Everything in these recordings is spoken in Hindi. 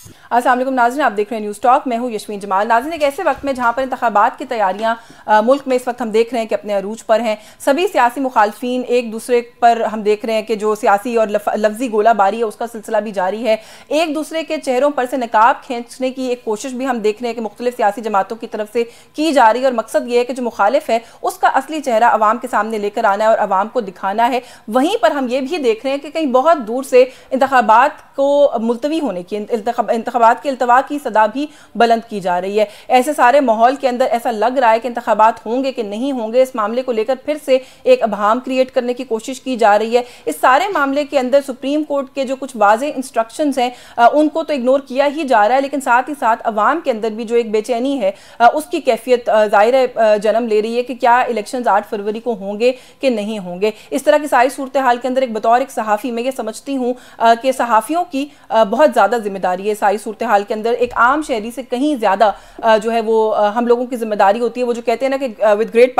अस्सलाम वालेकुम नाज़रीन, आप देख रहे हैं न्यूज़ टॉक। मैं हूं यशमीन जमाल। नाज़रीन, एक ऐसे वक्त में जहां पर इंतखाबात की तैयारियां मुल्क में इस वक्त हम देख रहे हैं कि अपने अरूज पर हैं। सभी सियासी मुखालफीन एक दूसरे पर हम देख रहे हैं कि जो सियासी और लफ्जी गोलाबारी है उसका सिलसिला भी जारी है। एक दूसरे के चेहरों पर से नकाब खींचने की एक कोशिश भी हम देख रहे हैं कि मुख्तलिफ सियासी जमातों की तरफ से की जा रही है, और मकसद ये है कि जो मुखालिफ है उसका असली चेहरा अवाम के सामने लेकर आना है और अवाम को दिखाना है। वहीं पर हम ये भी देख रहे हैं कि कहीं बहुत दूर से इंतखाबात को मुलतवी होने की, इंतखाबात के इल्तवा की सदा भी बुलंद की जा रही है। ऐसे सारे माहौल के अंदर ऐसा लग रहा है कि इंतखाबात होंगे कि नहीं होंगे, इस मामले को लेकर फिर से एक अबहाम क्रिएट करने की कोशिश की जा रही है। इस सारे मामले के अंदर सुप्रीम कोर्ट के जो कुछ वाज़े इंस्ट्रक्शंस हैं उनको तो इग्नोर किया ही जा रहा है, लेकिन साथ ही साथ अवाम के अंदर भी जो एक बेचैनी है उसकी कैफियत ज़ाहिर जन्म ले रही है कि क्या इलेक्शंस 8 फरवरी को होंगे कि नहीं होंगे। इस तरह की सारी सूरत हाल के अंदर बतौर एक सहाफ़ी मैं ये समझती हूँ कि सहाफ़ियों की बहुत ज़्यादा जिम्मेदारी है सारी सूरत हाल के अंदर। एक आम शहरी से कहीं ज़्यादा जो है वो हम लोगों की जिम्मेदारी होती है। वो जो कहते हैं ना कि with great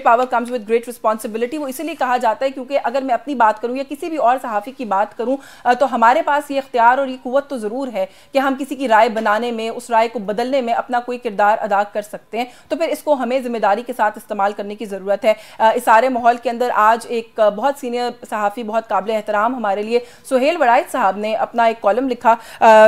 power comes with great responsibility, वो इसीलिए कहा जाता है क्योंकि अगर मैं अपनी बात करूँ या किसी भी और सहाफ़ी की बात करूँ तो हमारे पास ये इख्तियार और ये कुव्वत तो ज़रूर है कि हम किसी की राय बनाने में, उस राय को बदलने में अपना कोई किरदार अदा कर सकते हैं। तो फिर इसको हमें जिम्मेदारी के साथ इस्तेमाल करने की ज़रूरत है। इस सारे माहौल के अंदर आज एक बहुत सीनियर सहाफ़ी, बहुत काबिल एहतराम हमारे लिए सुहेल वड़ाइद साहब ने अपना एक कॉलम लिखा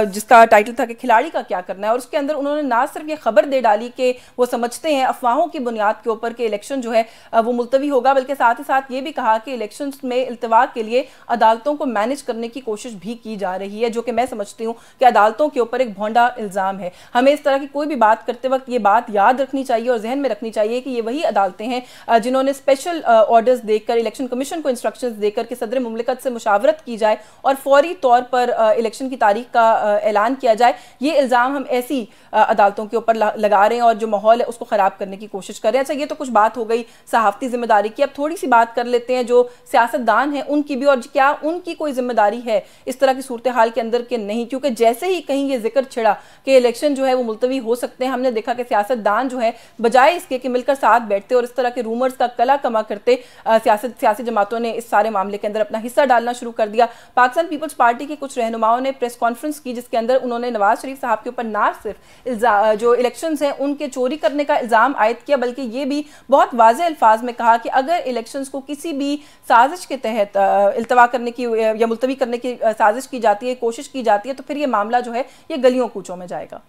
जिसका टाइटल था कि खिलाड़ी का क्या करना है, और उसके अंदर उन्होंने ना सिर्फ ये खबर दे डाली कि वो समझते हैं अफवाहों की बुनियाद के ऊपर कि इलेक्शन जो है वो मुलतवी होगा, बल्कि साथ ही साथ ये भी कहा कि इलेक्शन में इल्तवा के लिए अदालतों को मैनेज करने की कोशिश भी की जा रही है, जो कि मैं समझती हूँ कि अदालतों के ऊपर एक भोंडा इल्ज़ाम है। हमें इस तरह की कोई भी बात करते वक्त ये बात याद रखनी चाहिए और जहन में रखनी चाहिए कि ये वही अदालतें हैं जिन्होंने स्पेशल ऑर्डर्स देकर इलेक्शन कमीशन को इंस्ट्रक्शंस देकर कि सदर मुमलिकत से मुशावरत की जाए और फौरी तौर पर इलेक्शन की तारीख का ऐलान किया जाए। ये इल्ज़ाम हम ऐसी अदालतों के ऊपर लगा रहे हैं और जो माहौल है उसको ख़राब करने की कोशिश कर रहे हैं। अच्छा, ये तो कुछ बात हो गई सहाफ़ती जिम्मेदारी की। अब थोड़ी सी बात कर लेते हैं जो सियासतदान हैं उनकी भी, और क्या उनकी कोई जिम्मेदारी है इस तरह की सूरत हाल के अंदर के नहीं, क्योंकि जैसे ही कहीं ये जिक्र छिड़ा कि इलेक्शन जो है वो मुलतवी हो सकते हैं, हमने देखा कि सियासतदान जो है बजाय इसके कि मिलकर साथ बैठते और इस तरह के रूमर्स का कला कमा करते, सियासी जमातों ने इस सारे मामले के अंदर अपना हिस्सा डालना शुरू कर दिया। पाकिस्तान पीपल्स पार्टी के कुछ रहनुमाओं ने प्रेस कॉन्फ्रेंस की जिसके अंदर उन्होंने नवाज शरीफ साहब के ऊपर ना सिर्फ जो इलेक्शंस हैं उनके चोरी करने का इल्ज़ाम आयद किया, बल्कि ये भी बहुत वाज़ेह अल्फाज में कहा कि अगर इलेक्शंस को किसी भी साजिश के तहत इल्तवा करने की या मुलतवी करने की साजिश की जाती है, कोशिश की जाती है, तो फिर ये मामला जो है ये गलियों कूचों में जाएगा।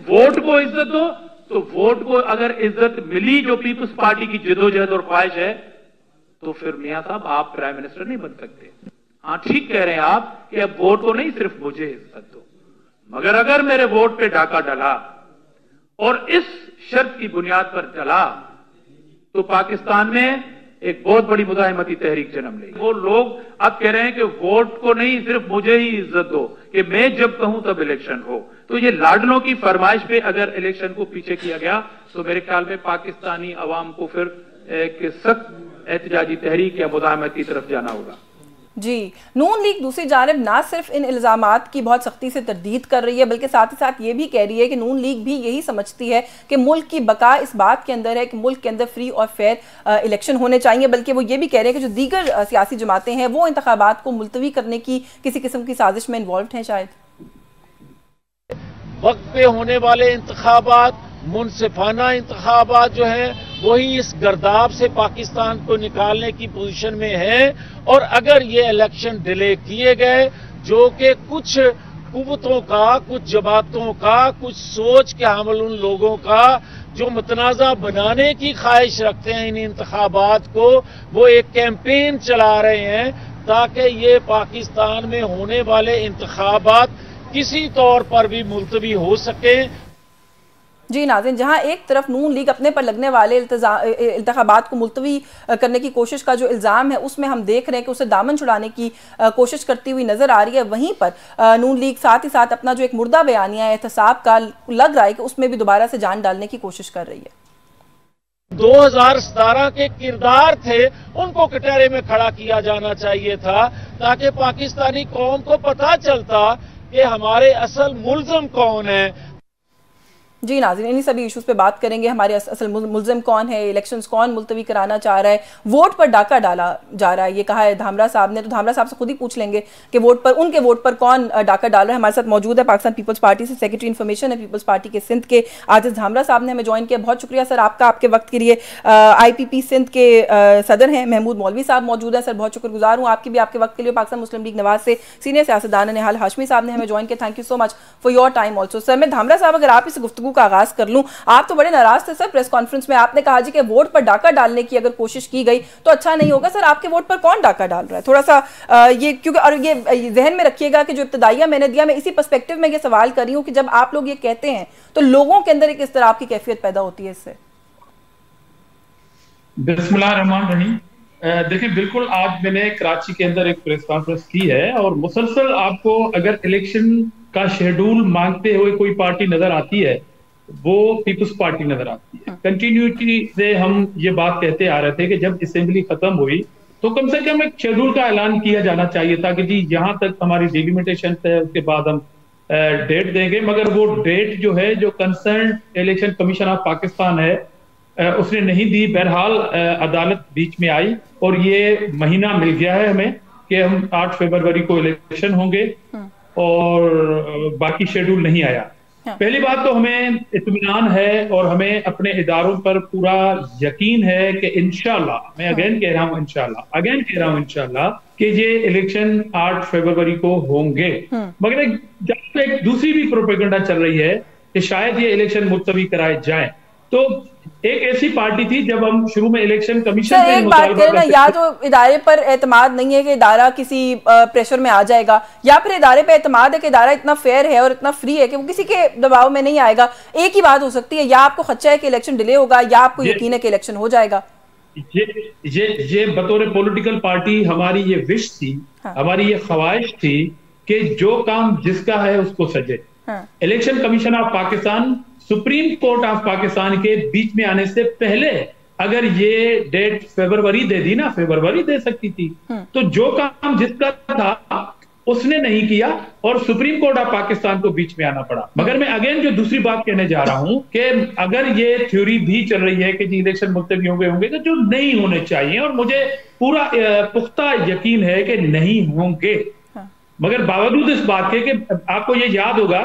वोट को इज्जत दो, तो वोट को अगर इज्जत मिली जो पीपल्स पार्टी की जदोजहद और ख्वाहिश है, तो फिर मियां साहब आप प्राइम मिनिस्टर नहीं बन सकते। हाँ, ठीक कह रहे हैं आप कि अब वोट को नहीं सिर्फ मुझे इज्जत दो, मगर अगर मेरे वोट पे डाका डला और इस शर्त की बुनियाद पर चला तो पाकिस्तान में एक बहुत बड़ी मुजाहिमती तहरीक जन्म लेगी। वो लोग अब कह रहे हैं कि वोट को नहीं सिर्फ मुझे ही इज्जत दो, कि मैं जब कहूं तब इलेक्शन हो। तो ये लाडलों की फरमाइश पे अगर इलेक्शन को पीछे किया गया तो मेरे ख्याल में पाकिस्तानी अवाम को फिर एक सख्त एहतजाजी तहरीक या मुजाहिमत की तरफ जाना होगा। जी, नून लीग दूसरी जानिब ना सिर्फ इन इल्ज़ामात की बहुत सख्ती से तरदीद कर रही है, बल्कि साथ ही साथ ये भी कह रही है कि नून लीग भी यही समझती है कि मुल्क की बका इस बात के अंदर है कि मुल्क के अंदर फ्री और फेयर इलेक्शन होने चाहिए। बल्कि वो ये भी कह रहे हैं कि जो दीगर सियासी जमातें हैं वो इंतखाबात को मुलतवी करने की किसी किस्म की साजिश में इन्वॉल्व हैं। शायद वक्त पे होने वाले इंतखाबात, मुनसिफाना इंतखाबात जो है वही इस गर्दाब से पाकिस्तान को निकालने की पोजीशन में है। और अगर ये इलेक्शन डिले किए गए, जो कि कुछ कुव्वतों का, कुछ जमातों का, कुछ सोच के हामिल उन लोगों का जो मुतनाज़ा बनाने की ख्वाहिश रखते हैं इन इंतखाबात को, वो एक कैंपेन चला रहे हैं ताकि ये पाकिस्तान में होने वाले इंतखाबात किसी तौर पर भी मुलतवी हो सके। जी नाज़रीन, जहां एक तरफ नून लीग अपने पर लगने वाले इंतखाबात को मुलतवी करने की कोशिश का जो इल्ज़ाम है उसमें हम देख रहे हैं कि उसे दामन छुड़ाने की कोशिश करती हुई नजर आ रही है, वहीं पर नून लीग साथ ही साथ अपना जो एक मुर्दा बयानिया है एहतसाब का लग रहा है कि उसमें भी दोबारा से जान डालने की कोशिश कर रही है। 2017 के किरदार थे उनको कटहरे में खड़ा किया जाना चाहिए था ताकि पाकिस्तानी कौम को पता चलता कि हमारे असल मुल्ज़िम कौन है। जी नाज़रीन, इन्हीं सभी इश्यूज़ पे बात करेंगे। हमारे असल मुल्ज़िम कौन है, इलेक्शंस कौन मुलतवी कराना चाह रहा है, वोट पर डाका डाला जा रहा है, ये कहा है धामरा साहब ने। तो धामरा साहब से खुद ही पूछ लेंगे कि उनके वोट पर कौन डाका डाल रहा है। हमारे साथ मौजूद है पाकिस्तान पीपल्स पार्टी से सेक्रेटरी इन्फॉर्मेशन है पीपल्स पार्टी के सिंध के आजिज़ धामरा साहब ने हमें ज्वाइन किया। बहुत शुक्रिया सर आपका, आपके वक्त के लिए। IPP सिंध के सदर हैं महमूद मौलवी साहब मौजूद है। सर बहुत शुक्रगुजार हूँ आपकी भी, आपके वक्त के लिए। पाकिस्तान मुस्लिम लीग नवाज से सीनियर सियासतदान निहाल हाशमी साहब ने हमें ज्वाइन किया। Thank you so much for your time also. Sir मैं धामरा साहब, अगर आप इस गुफ्तगू का आगाज कर लूँ, आप तो बड़े नाराज थे सर प्रेस कॉन्फ्रेंस में। आपने कहा जी कि वोट पर डाका डालने की अगर कोशिश की गई तो अच्छा नहीं होगा। सर आपके वोट पर कौन डाका डाल रहा है, थोड़ा सा ये, क्योंकि और ये जहन में रखिएगा कि जो इब्तदाइया मैंने दिया, मैं इसी पर्सपेक्टिव में ये सवाल कर रही हूँ कि जब आप लोग ये कहते हैं तो लोगों के अंदर एक इस तरह की कैफियत पैदा होती है इससे। बिस्मिल्लाहिर्रहमानिर्रहीम। देखिए, बिल्कुल आज मैंने कराची के अंदर एक प्रेस कॉन्फ्रेंस की है और मुसलसल आपको अगर इलेक्शन का शेड्यूल मांगते हुए कोई पार्टी नजर आती है, वो पीपल्स पार्टी नजर आती है। कंटिन्यूटी से हम ये बात कहते आ रहे थे कि जब असेंबली खत्म हुई तो कम से कम एक शेड्यूल का ऐलान किया जाना चाहिए था कि जी यहाँ तक हमारी डिलिमिटेशन है, उसके बाद हम डेट देंगे। मगर वो डेट जो है, जो concern election commission of Pakistan है, उसने नहीं दी। बहरहाल अदालत बीच में आई और ये महीना मिल गया है हमें कि हम 8 फरवरी को इलेक्शन होंगे और बाकी शेड्यूल नहीं आया। पहली बात तो हमें इत्मीनान है और हमें अपने इदारों पर पूरा यकीन है कि इंशाल्लाह, मैं अगेन कह रहा हूं इंशाल्लाह कि ये इलेक्शन 8 फरवरी को होंगे। मगर एक दूसरी भी प्रोपेगेंडा चल रही है कि शायद ये इलेक्शन मुलतवी कराए जाए। तो एक ऐसी पार्टी थी जब हम शुरू में इलेक्शन कमीशन पे एक बात करें ना, या तो इदारे पर एतमाद नहीं है कि इदारा किसी प्रेशर में आ जाएगा, या फिर इदारे पे एतमाद है कि इदारा इतना फेयर है और इतना फ्री है कि वो किसी के दबाव में नहीं आएगा। एक ही बात हो सकती है, या आपको खदशा है कि इलेक्शन डिले होगा या आपको यकीन है कि इलेक्शन हो जाएगा। ये बतौर पॉलिटिकल पार्टी हमारी ये विश थी, हमारी ये ख्वाहिश थी कि जो काम जिसका है उसको सजे। Election commission of Pakistan supreme court of Pakistan के बीच में आने से पहले अगर ये डेट फरवरी दे दी ना, फरवरी दे सकती थी। तो जो काम जिसका था उसने नहीं किया और सुप्रीम कोर्ट ऑफ पाकिस्तान को बीच में आना पड़ा। मगर मैं अगेन जो दूसरी बात कहने जा रहा हूं कि अगर ये थ्योरी भी चल रही है कि जी इलेक्शन मुलतवी होंगे तो जो नहीं होने चाहिए, और मुझे पूरा पुख्ता यकीन है कि नहीं होंगे। मगर बावजूद इस बात के कि आपको ये याद होगा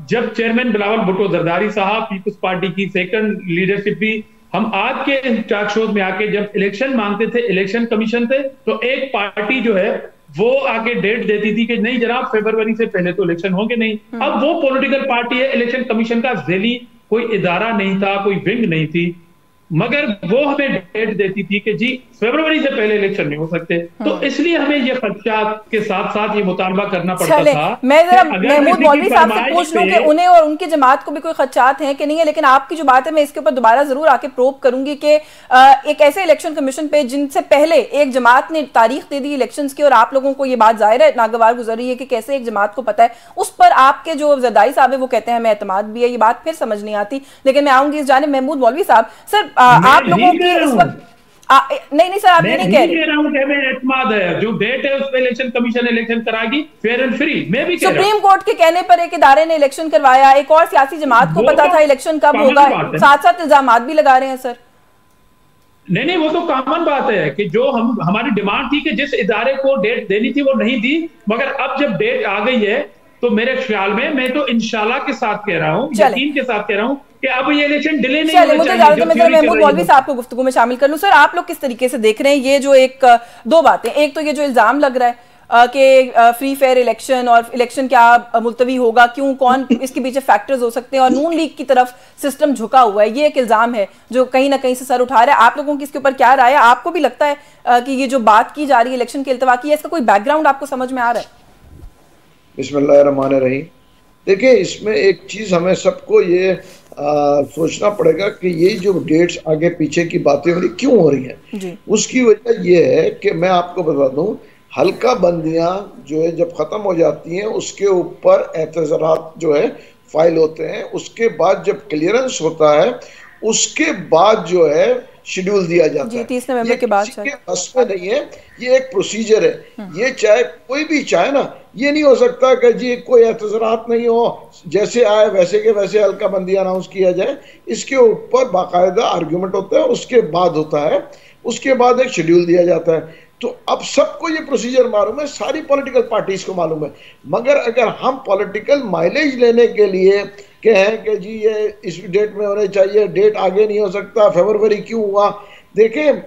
जब चेयरमैन बिलावल भुट्टो जरदारी साहब पीपल्स पार्टी की सेकंड लीडरशिप भी, हम आज के टॉक शो में आके जब इलेक्शन मांगते थे, इलेक्शन कमीशन थे, तो एक पार्टी जो है वो आके डेट देती थी कि नहीं जनाब फरवरी से पहले तो इलेक्शन होंगे नहीं। अब वो पॉलिटिकल पार्टी है, इलेक्शन कमीशन का ज़ैली कोई इदारा नहीं था, कोई विंग नहीं थी, मगर वो हमें डेट देती थी कि जी फरवरी से पहले इलेक्शन नहीं हो सकते। तो इसलिए हमें ये खदशात के साथ साथ ये मुतालबा करना पड़ता था। मैं जरा महमूद मौलवी साहब से पूछ लूं कि उन्हें और उनकी जमात को भी कोई खदशात हैं कि नहीं है, लेकिन आपकी जो बात है मैं इसके ऊपर दोबारा जरूर आके प्रोब करूंगी कि एक ऐसे इलेक्शन कमीशन पे जिनसे पहले एक जमात ने तारीख दे दी इलेक्शन की, और आप लोगों को ये बात जाहिर है नागवार गुजर रही है कि कैसे एक जमात को पता है, उस पर आपके जो जरदारी साहब है वो कहते हैं हमें एतमाद भी है। ये बात फिर समझ नहीं आती, लेकिन मैं आऊंगी इस जानिब। महमूद मौलवी साहब, सर आप लोगों की इस वक्त नहीं सर, आप ये नहीं कह रहा हूं कि हमें एतमाद है, जो डेट है उस पे इलेक्शन कमीशन इलेक्शन कराएगी फेयर एंड फ्री। मैं भी सुप्रीम कोर्ट के कहने पर एक इदारे ने इलेक्शन करवाया, एक और सियासी जमात को पता था इलेक्शन कब होगा, साथ साथ इल्जामात भी लगा रहे हैं सर। नहीं, वो तो कॉमन बात है कि जो हमारी डिमांड थी कि जिस इदारे को डेट देनी थी वो नहीं दी, मगर अब जब डेट आ गई है तो मेरे ख्याल में, मैं तो इंशाल्लाह के साथ कह रहा हूं, यकीन के साथ कह रहा हूं कि अब ये इलेक्शन डिले नहीं होना चाहिए। मुझे महमूद मौलवी साहब को गुफ्तगू में शामिल कर लूं। सर आप लोग किस तरीके से देख रहे हैं ये जो एक दो बातें, एक तो ये जो इल्जाम लग रहा है कि फ्री फेयर इलेक्शन और इलेक्शन क्या मुलतवी होगा, क्यों, कौन इसके पीछे फैक्टर्स हो सकते हैं, और नून लीग की तरफ सिस्टम झुका हुआ है, ये एक इल्जाम है जो कहीं ना कहीं से सर उठा रहा है। आप लोगों की इसके ऊपर क्या राय है? आपको भी लगता है कि ये जो बात की जा रही है इलेक्शन के इल्तवा की है, इसका कोई बैकग्राउंड आपको समझ में आ रहा है? बिस्मिल्लाहिर्रहमानिर्रहीम। देखिए, इसमें एक चीज हमें सबको ये सोचना पड़ेगा कि ये जो डेट्स आगे पीछे की बातें हो रही क्यों हो रही हैं। उसकी वजह ये है कि मैं आपको बता दूं, हल्का बंदियां जो है जब खत्म हो जाती हैं उसके ऊपर एतज़ारात जो है फाइल होते हैं, उसके बाद जब क्लियरेंस होता है उसके बाद जो है शेड्यूल दिया जाता है। 30 नवंबर के बाद के बस में नहीं है, ये एक प्रोसीजर है। ये चाहे कोई भी चाहे ना, ये नहीं हो सकता कि जी कोई एतज़ारात नहीं हो, जैसे आए वैसे के वैसे हल्का बंदी अनाउंस किया जाए। इसके ऊपर बाकायदा आर्ग्यूमेंट होता है, उसके बाद होता है, उसके बाद एक शेड्यूल दिया जाता है। तो अब सबको ये प्रोसीजर मालूम है, सारी पॉलिटिकल पार्टीज को मालूम है। मगर अगर हम पॉलिटिकल माइलेज लेने के लिए कहें कि जी ये इस डेट में होने चाहिए, डेट आगे नहीं हो सकता, फरवरी क्यों हुआ, देखें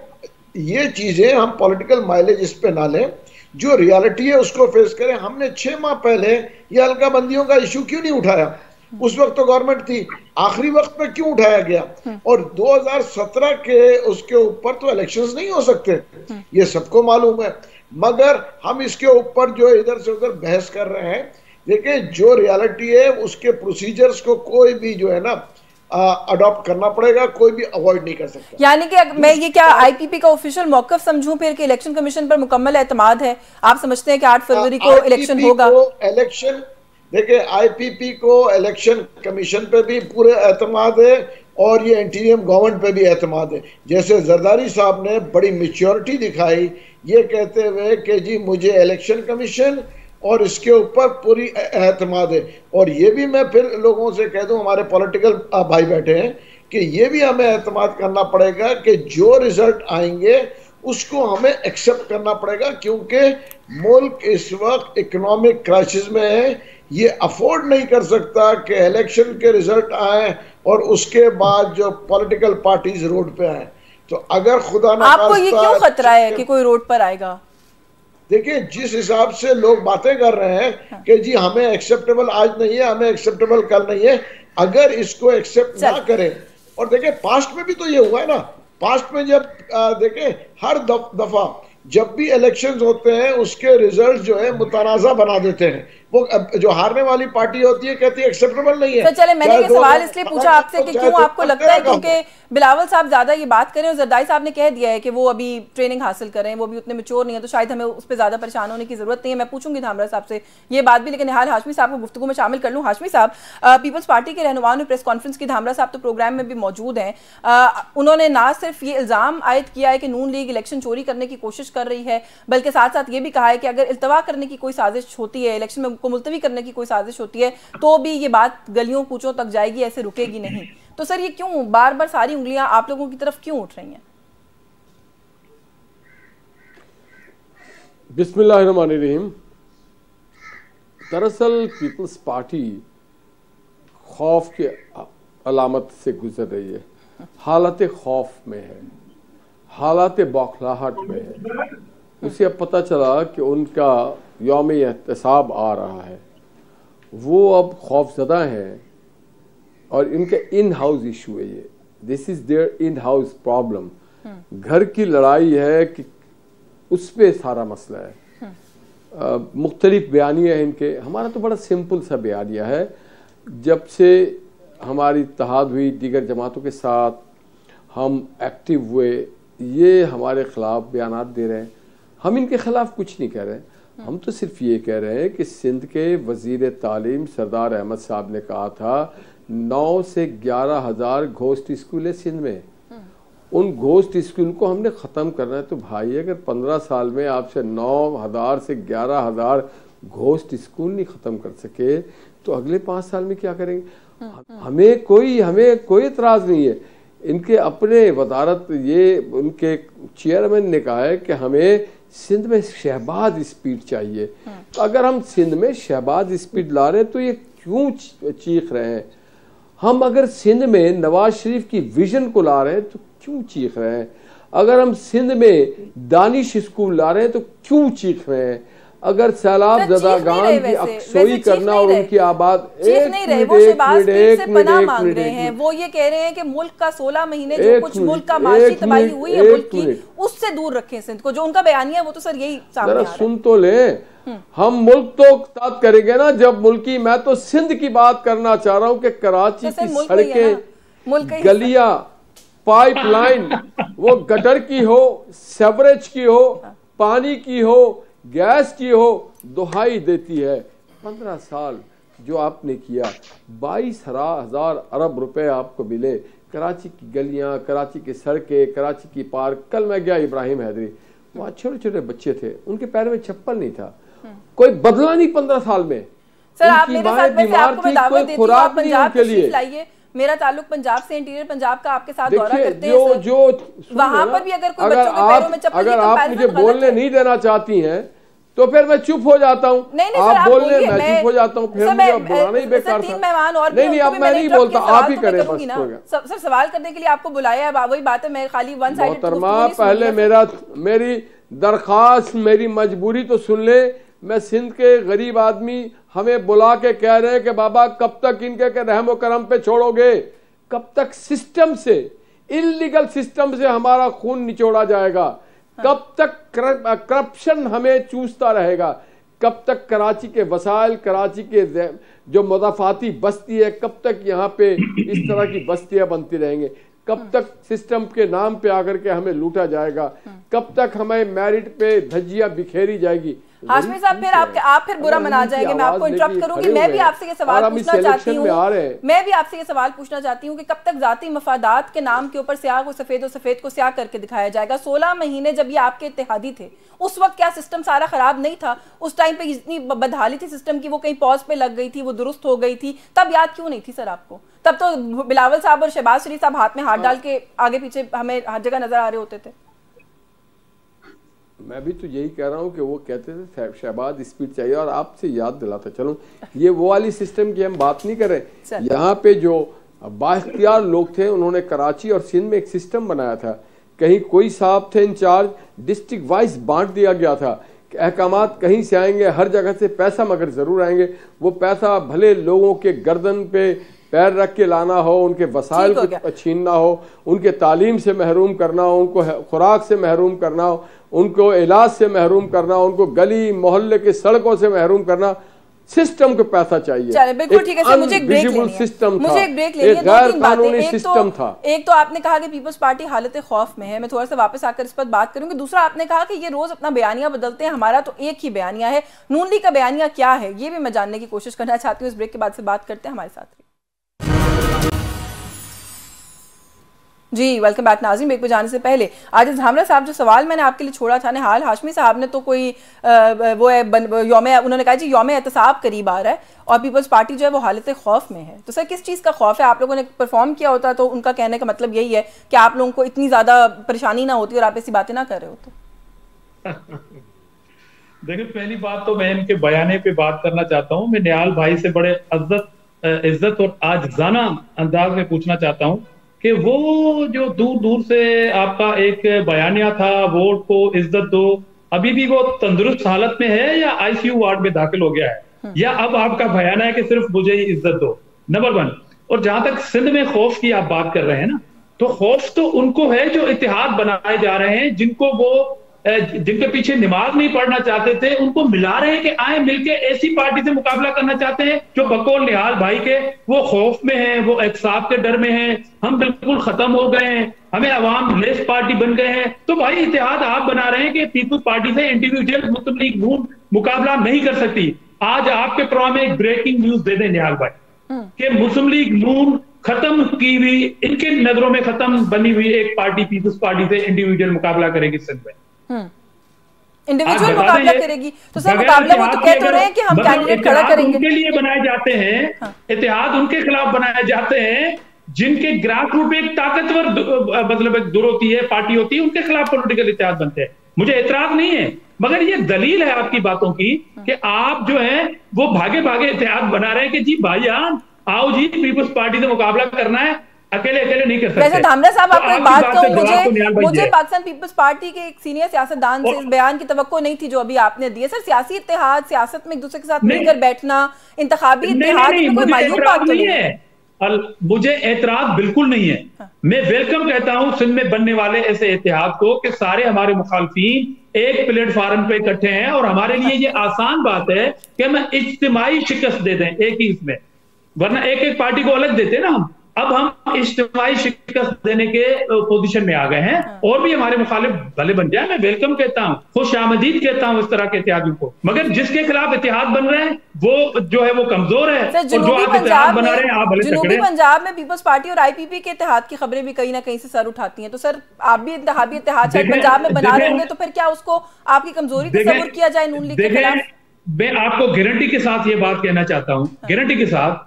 ये चीजें हम पॉलिटिकल माइलेज इस पे ना लें, जो रियलिटी है उसको फेस करें। हमने 6 माह पहले ये हल्का बंदियों का इशू क्यों नहीं उठाया? उस वक्त तो गवर्नमेंट थी, आखिरी वक्त में क्यों उठाया गया? और 2017 के उसके ऊपर तो इलेक्शंस नहीं हो सकते, ये सबको मालूम है। मगर हम इसके ऊपर जो इधर से उधर बहस कर रहे हैं, देखिए जो रियलिटी है उसके प्रोसीजर्स को कोई भी जो है ना अडॉप्ट करना पड़ेगा, कोई भी अवॉइड नहीं कर सकता। यानी कि मैं ये क्या आईपीपी का ऑफिशियल मौकफ समझूं फिर कि इलेक्शन कमीशन पर मुकम्मल एतमाद है? आप समझते हैं कि 8 फरवरी को इलेक्शन होगा? इलेक्शन देखिए, आईपीपी को इलेक्शन कमीशन पे भी पूरे एतमाद है और ये इंटीरियम गवर्नमेंट पे भी एतमाद है। जैसे जरदारी साहब ने बड़ी मैच्योरिटी दिखाई ये कहते हुए कि जी मुझे इलेक्शन कमीशन और इसके ऊपर पूरी एतमाद है। और ये भी मैं फिर लोगों से कह दूं, हमारे पॉलिटिकल भाई बैठे हैं, कि ये भी हमें एतमाद करना पड़ेगा कि जो रिजल्ट आएंगे उसको हमें एक्सेप्ट करना पड़ेगा, क्योंकि मुल्क इस वक्त इकोनॉमिक क्राइसिस में है। ये अफोर्ड नहीं कर सकता कि इलेक्शन के रिजल्ट आए और उसके बाद जो पॉलिटिकल पार्टीज रोड पे आए। तो अगर खुदा ना आपको ये क्यों खतरा है कि कोई रोड पर आएगा? देखिए, जिस हिसाब से लोग बातें कर रहे हैं कि जी हमें एक्सेप्टेबल आज नहीं है, हमें एक्सेप्टेबल कल नहीं है, अगर इसको एक्सेप्ट ना करें, और देखिए पास्ट में भी तो ये हुआ है ना, पास्ट में जब देखें हर दफा जब भी इलेक्शंस होते हैं उसके रिजल्ट जो है मुतनाज़ा बना देते हैं। वो जो हारने वाली पार्टी होती है कहती है एक्सेप्टेबल नहीं है। तो चले, मैंने ये सवाल इसलिए पूछा आपसे कि क्यों आपको लगता है, क्योंकि बिलावल साहब ज्यादा ये बात करें और जरदारी साहब ने कह दिया है कि वो अभी ट्रेनिंग हासिल करें, वो भी उतने मैच्योर नहीं है, तो शायद हमें उस पर ज्यादा परेशान होने की जरूरत नहीं है। मैं पूछूंगी धामरा साहब से ये बात भी, लेकिन हाल हाशमी साहब को गुफ्तगू में शामिल कर लूँ। हाशमी साहब, पीपल्स पार्टी के रहनुमाओं ने प्रेस कॉन्फ्रेंस की, धामरा साहब तो प्रोग्राम में भी मौजूद हैं, उन्होंने ना सिर्फ ये इल्जाम आयद किया है कि नून लीग इलेक्शन चोरी करने की कोशिश कर रही है, बल्कि साथ साथ ये भी कहा है कि अगर इल्तवा करने की कोई साजिश होती है, इलेक्शन को मुलतवी करने की कोई साजिश होती है, तो भी ये बात गलियों कूचों तक जाएगी, ऐसे रुकेगी नहीं। तो सर ये क्यों बार बार सारी उंगलियां आप लोगों की तरफ क्यों उठ रही हैं? बिस्मिल्लाहिर्रहमानिर्रहीम। दरअसल पीपल्स पार्टी खौफ के अलामत से गुजर रही है, हालत खौफ में है, हालत बौखलाहट में है। उसे अब पता चला कि उनका यौम एहतसाब आ रहा है, वो अब खौफजदा हैं और इनका इन हाउस इशू है ये, this is their in house problem. घर की लड़ाई है कि उस पर सारा मसला है। मुख्तलिफ बयानियाँ हैं इनके। हमारा तो बड़ा सिंपल सा बयानिया है, जब से हमारी इत्तेहाद हुई दीगर जमातों के साथ, हम एक्टिव हुए, ये हमारे ख़िलाफ़ बयानात दे रहे हैं। हम इनके ख़िलाफ़ कुछ नहीं कह रहे, हम तो सिर्फ ये कह रहे हैं कि सिंध के वज़ीर तालीम सरदार अहमद साहब ने कहा था 9 से 11 हज़ार घोस्ट स्कूल है सिंध में, उन घोस्ट स्कूल को हमने ख़त्म करना है। तो भाई अगर 15 साल में आपसे 9,000 से 11,000 घोस्ट स्कूल नहीं ख़त्म कर सके तो अगले 5 साल में क्या करेंगे? हमें कोई एतराज़ नहीं है। इनके अपने वजारत ये उनके चेयरमैन ने कहा है कि हमें सिंध में शहबाज स्पीड चाहिए। तो अगर हम सिंध में शहबाज स्पीड ला रहे हैं तो ये क्यों चीख रहे हैं? हम अगर सिंध में नवाज शरीफ की विजन को ला रहे हैं तो क्यों चीख रहे हैं? अगर हम सिंध में दानिश स्कूल ला रहे हैं तो क्यों चीख रहे हैं? अगर सैलाब ज़दागान की अक्सोई करना और उनकी आबाद वो ये कह रहे हैं कि मुल्क का 16 महीने जो कुछ मुल्क का माशी तबाही हुई है मुल्क की, उससे दूर रखें सिंध को, जो उनका बयानिया है वो तो सर यही सामने आ रहा है। सुन तो ले, हम मुल्क तो बात करेंगे ना जब मुल्की। मैं तो सिंध की बात करना चाह रहा हूँ कि कराची की सड़कें, गलियां, पाइपलाइन, वो गटर की हो, सेवरेज की हो, पानी की हो, गैस की हो, दुहाई देती है। 15 साल जो आपने किया, 22,000 अरब रुपए आपको मिले, कराची की गलियां, कराची की सड़कें, कराची की पार्क। कल मैं गया इब्राहिम हैदरी, वहाँ छोटे छोटे बच्चे थे, उनके पैर में चप्पल नहीं था, कोई बदला नहीं 15 साल में। सर आप मेरे साथ वैसे आपको मैं दावत देती हूं, आप पंजाब तशरीफ लाइए, मेरा ताल्लुक पंजाब से, इंटीरियर पंजाब का आपके साथ दौरा करते हैं जो वहां पर भी अगर कोई बच्चों के पैरों में चप्पल, अगर आप मुझे बोलने नहीं देना चाहती हैं तो फिर मैं चुप हो जाता हूँ। आप बोलने मैं चुप हो जाता हूँ, फिर मुझे बुलाना ही बेकार था। नहीं अब मैं नहीं बोलता, आप ही करें बस। सर सवाल करने के लिए आपको बुलाया है, वही बात है, मैं खाली वन साइड। मोहतरमा पहले मेरी दरखास्त, मेरी मजबूरी तो सुन ले। मैं सिंध के गरीब आदमी हमें बुला के कह रहे हैं कि बाबा कब तक इनके रहम करम पे छोड़ोगे, कब तक सिस्टम से, इलीगल सिस्टम से हमारा खून निचोड़ा जाएगा, कब तक करप्शन हमें चूसता रहेगा, कब तक कराची के वसाइल, कराची के जो मुदाफाती बस्ती है, कब तक यहाँ पे इस तरह की बस्तियां बनती रहेंगे, कब तक सिस्टम के नाम पे आकर के हमें लूटा जाएगा, कब तक हमें मेरिट पे धज्जियां बिखेरी जाएगी। हाशमी साहब फिर आप फिर बुरा मना जाएंगे, मैं आपको इंटरप्ट करूंगी। मैं भी आपसे ये सवाल पूछना चाहती हूँ, मैं भी आपसे ये सवाल पूछना चाहती हूँ कि कब तक जाती मफादात के नाम के ऊपर स्याह को सफेद और सफेद को स्याह करके दिखाया जाएगा। 16 महीने जब ये आपके इत्तेहादी थे, उस वक्त क्या सिस्टम सारा खराब नहीं था? उस टाइम पे इतनी बदहाली थी सिस्टम की, वो कहीं पॉज पे लग गई थी, वो दुरुस्त हो गई थी, तब याद क्यों नहीं थी सर आपको? तब तो बिलावल साहब और शहबाज शरीफ साहब हाथ में हाथ डाल के आगे पीछे हमें हर जगह नजर आ रहे होते थे। मैं भी तो यही कह रहा हूँ कि वो कहते थे शहबाज स्पीड चाहिए, और आपसे याद दिलाता चलूं, ये वो वाली सिस्टम की हम बात नहीं कर रहे। यहाँ पे जो बाइख्तियार लोग थे, उन्होंने कराची और सिंध में एक सिस्टम बनाया था। कहीं कोई साहब थे इंचार्ज, डिस्ट्रिक्ट वाइज बांट दिया गया था कि अहकामात कहीं से आएंगे, हर जगह से पैसा मगर जरूर आएंगे, वो पैसा भले लोगों के गर्दन पे पैर रख के लाना हो, उनके वसाइल को छीनना हो, उनके तालीम से महरूम करना हो, उनको खुराक से महरूम करना हो, उनको इलाज से महरूम करना, उनको गली मोहल्ले के सड़कों से महरूम करना, सिस्टम को पैसा चाहिए। चले बिल्कुल ठीक है सर, मुझे एक ब्रेक लेनी है, मुझे एक ब्रेक लेनी है। दो तीन बातें, एक तो आपने कहा कि पीपल्स पार्टी हालत खौफ में है, मैं थोड़ा सा वापस आकर इस पर बात करूंगी। दूसरा आपने कहा कि ये रोज अपना बयानिया बदलते हैं, हमारा तो एक ही बयानिया है। नून लीग का बयानिया क्या है, ये भी मैं जानने की कोशिश करना चाहती हूँ। इस ब्रेक के बाद से बात करते हैं, हमारे साथ जी। वेलकम बैक नाज़रीन। ब्रेक पे जाने से पहले आज झामरा साहब जो सवाल मैंने आपके लिए छोड़ा था निहाल हाशमी साहब ने तो कोई वो है उन्होंने कहा जी यौम एहतसाब करीब आ रहा है और पीपल्स पार्टी जो है वो हालत खौफ में है। तो सर किस चीज़ का खौफ है? आप लोगों ने परफॉर्म किया होता तो उनका कहने का मतलब यही है कि आप लोगों को इतनी ज़्यादा परेशानी ना होती और आप ऐसी बातें ना कर रहे होते। देखिए पहली बात तो मैं इनके बयाने पे बात करना चाहता हूँ। मैं निहाल भाई से बड़े इज्जत और आजिज़ाना अंदाज में पूछना चाहता हूँ कि वो जो दूर दूर से आपका एक बयानिया था, वोट को इज्जत दो, अभी भी वो तंदुरुस्त हालत में है या आईसीयू वार्ड में दाखिल हो गया है, या अब आपका बयान है कि सिर्फ मुझे ही इज्जत दो? नंबर 1। और जहां तक सिंध में खौफ की आप बात कर रहे हैं ना, तो खौफ तो उनको है जो इत्तेहाद बनाए जा रहे हैं, जिनके पीछे नमाज नहीं पढ़ना चाहते थे, उनको मिला रहे हैं कि आए मिलके ऐसी पार्टी से मुकाबला करना चाहते हैं जो बकौल निहाल भाई के वो खौफ में हैं, वो एहसाब के डर में हैं, हम बिल्कुल खत्म हो गए हैं, हमें अवाम लेस पार्टी बन गए हैं। तो भाई इत्तेहाद आप बना रहे हैं कि पीपल्स पार्टी से इंडिविजुअल मुस्लिम लीग नून मुकाबला नहीं कर सकती। आज आपके प्रोग्राम में एक ब्रेकिंग न्यूज दे दें निहाल भाई कि मुस्लिम लीग नून खत्म की हुई, इनके नजरों में खत्म बनी हुई एक पार्टी पीपल्स पार्टी से इंडिविजुअल मुकाबला करेगी सिंध में। इंडिविजुअल मुकाबला करेगी तो सर मुकाबला वो तो कह तो रहे हैं कि हम कैंडिडेट खड़ा करेंगे। उनके लिए बनाए जाते हैं इत्तेहाद, उनके खिलाफ बनाए जाते हैं जिनके ग्रास रूट पे एक ताकतवर मतलब एक दूर होती है, पार्टी होती है, उनके खिलाफ पॉलिटिकल इत्तेहाद बनते हैं। मुझे एतराज नहीं है, मगर ये दलील है आपकी बातों की कि आप जो है वो भागे भागे इत्तेहाद बना रहे हैं कि जी भाईजान आओ जी पीपल्स पार्टी से मुकाबला करना है, अकेले नहीं कर सकते। वैसे धामरा साहब आपको एक बात कहूं, मुझे पाकिस्तान पीपल्स पार्टी के एक सीनियर सियासतदान से इस बयान की तवक्को नहीं थी जो अभी आपने दी है। सर सियासी इत्तेहाद, सियासत में एक दूसरे के साथ मिलकर बैठना, इंतखाबी इत्तेहाद में कोई मायूब बात तो नहीं है। मुझे एतराज बिल्कुल नहीं है। मैं वेलकम कहता हूं सिंध में बनने वाले ऐसे इत्तेहाद को कि सारे हमारे मुखालफीन एक प्लेटफार्म पे इकट्ठे हैं और हमारे लिए ये आसान बात है कि हम इज्तिमाई शिकस्त दे दें एक ही इसमें, वरना एक एक पार्टी को अलग देते ना हम। अब हम इज्तिमाई शिकस्त देने के पोजीशन में आ गए हैं। और भी हमारे मुखालिफ भले बन जाए, मैं वेलकम कहता हूं, खुश आमदीद कहता हूं इस तरह के इत्तेहादियों को, मगर जिसके खिलाफ इत्तेहाद बन रहे हैं वो जो है वो कमजोर है। और जो आप इत्तेहाद बना रहे हैं, आप भले जनूबी पंजाब में पीपल्स पार्टी और आईपीपी के इत्तेहाद की खबरें भी कहीं ना कहीं से सर उठाती हैं। तो सर आप भी इत्तेहाद शायद पंजाब में बना रहे होंगे, तो फिर क्या उसको आपकी कमजोरी तस्वुर किया जाए नून लीग के खिलाफ? मैं आपको गारंटी के साथ ये बात कहना चाहता हूं, गारंटी के साथ,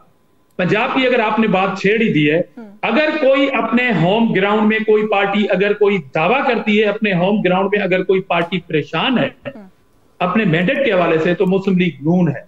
पंजाब की अगर आपने बात छेड़ ही दी है, अगर कोई अपने होम ग्राउंड में कोई पार्टी अगर कोई दावा करती है, अपने होम ग्राउंड में अगर कोई पार्टी परेशान है अपने मैंडेट के हवाले से, तो मुस्लिम लीग नून है।